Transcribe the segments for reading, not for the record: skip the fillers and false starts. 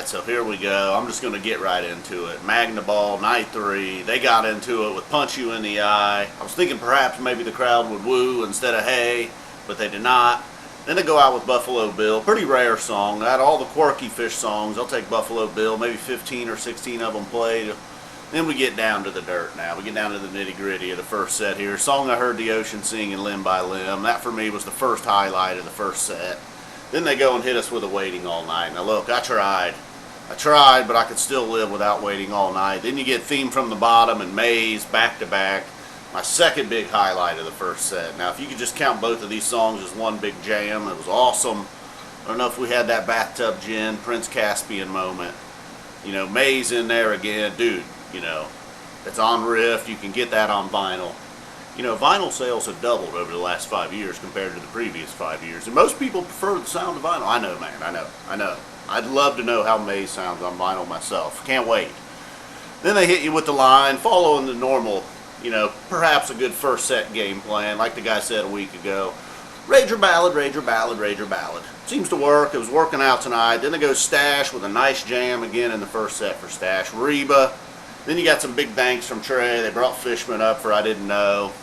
Alright, so here we go. I'm just going to get right into it. Magnaball, night 3. They got into it with Punch You in the Eye. I was thinking perhaps maybe the crowd would woo instead of hey, but they did not. Then they go out with Buffalo Bill. Pretty rare song. Out of all the quirky Phish songs, I'll take Buffalo Bill. Maybe 15 or 16 of them played. Then we get down to the dirt now. We get down to the nitty-gritty of the first set here. Song I Heard the Ocean Singing, Limb by Limb. That for me was the first highlight of the first set. Then they go and hit us with a Waiting All Night. Now look, I tried, but I could still live without Waiting All Night. Then you get Theme from the Bottom and Maze back to back. My second big highlight of the first set. Now if you could just count both of these songs as one big jam, it was awesome. I don't know if we had that Bathtub Gin, Prince Caspian moment. You know, Maze in there again. Dude, you know, it's on riff. You can get that on vinyl. You know, vinyl sales have doubled over the last 5 years compared to the previous 5 years. And most people prefer the sound of vinyl. I know, man. I know. I'd love to know how Maze sounds on vinyl myself. Can't wait. Then they hit you with the line, following the normal, you know, perhaps a good first set game plan, like the guy said a week ago. Rager ballad, rager ballad, rager ballad. Seems to work. It was working out tonight. Then they go Stash with a nice jam again in the first set for Stash. Reba. Then you got some big thanks from Trey. They brought Fishman up for I Didn't Know.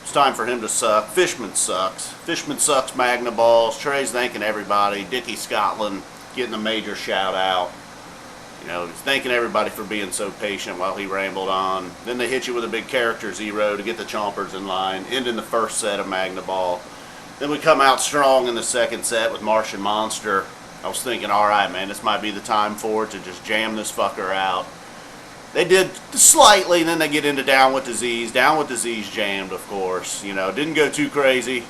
It's time for him to suck. Fishman sucks. Fishman sucks Magnaballs. Trey's thanking everybody. Dickie Scotland getting a major shout out. You know, he's thanking everybody for being so patient while he rambled on. Then they hit you with a big character zero to get the chompers in line, ending the first set of Magnaball. Then we come out strong in the second set with Martian Monster. I was thinking, alright man, this might be the time for it to just jam this fucker out. They did slightly, and then they get into Down with Disease. Down with Disease jammed, of course. You know, didn't go too crazy.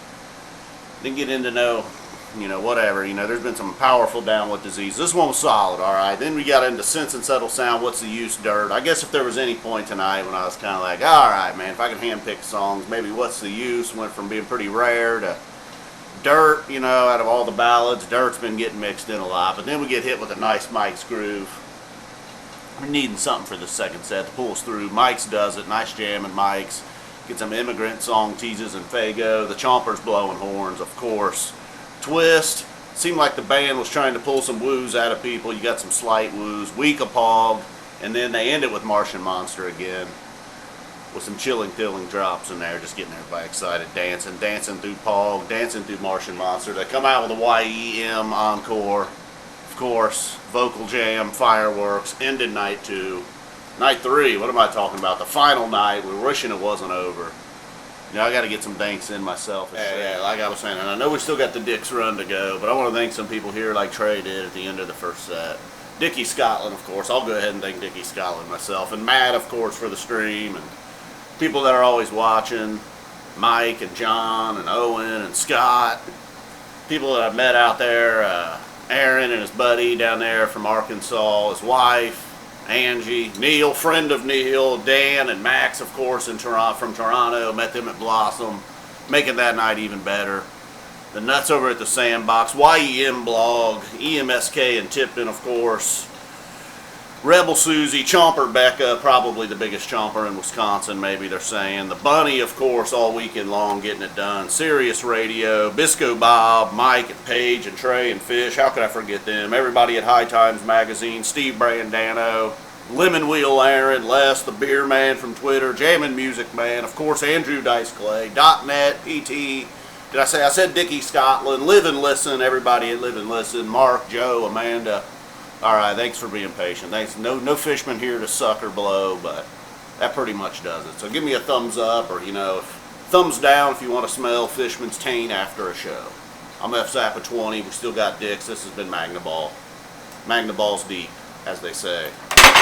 Didn't get into no, you know, whatever. You know, there's been some powerful Down with Disease. This one was solid, all right. Then we got into Sense and Subtle Sound, What's the Use, Dirt. I guess if there was any point tonight when I was kind of like, all right, man, if I could handpick songs, maybe What's the Use went from being pretty rare to Dirt, you know, out of all the ballads. Dirt's been getting mixed in a lot. But then we get hit with a nice Mike's groove. We're needing something for the second set to pull us through. Mike's does it. Nice jam and Mike's. Get some Immigrant Song, Teases, and Faygo. The Chompers blowing horns, of course. Twist. Seemed like the band was trying to pull some woos out of people. You got some slight woos. Weekapaug. And then they end it with Martian Monster again. With some chilling drops in there. Just getting everybody excited. Dancing through Pog. Dancing through Martian Monster. They come out with a YEM Encore. Of course, vocal jam, fireworks, ended night 2. Night 3, what am I talking about? The final night, we're wishing it wasn't over. You know, I got to get some thanks in myself. Yeah, like I was saying, and I know we still got the Dick's run to go, but I want to thank some people here like Trey did at the end of the first set. Dickie Scotland, of course. I'll go ahead and thank Dickie Scotland myself. And Matt, of course, for the stream. And people that are always watching. Mike and John and Owen and Scott. People that I've met out there. Aaron and his buddy down there from Arkansas, his wife, Angie, Neil, friend of Neil, Dan and Max, of course, from Toronto. Met them at Blossom, making that night even better. The nuts over at the Sandbox, YEM blog, EMSK and Tipton, of course. Rebel Susie, Chomper Becca, probably the biggest chomper in Wisconsin, maybe they're saying. The Bunny, of course, all weekend long getting it done. Sirius Radio, Bisco Bob, Mike and Paige and Trey and Fish. How could I forget them? Everybody at High Times Magazine, Steve Brandano, Lemon Wheel Aaron, Les, the Beer Man from Twitter, Jammin' Music Man, of course, Andrew Dice Clay, .net, PT. Did I say? I said Dickie Scotland, Live and Listen, everybody at Live and Listen, Mark, Joe, Amanda. Alright, thanks for being patient. Thanks. No Fishman here to suck or blow, but that pretty much does it. So give me a thumbs up, or, you know, thumbs down if you want to smell Fishman's taint after a show. I'm F Zappa 20. We still got dicks. This has been Magnaball. Magnaball's deep, as they say.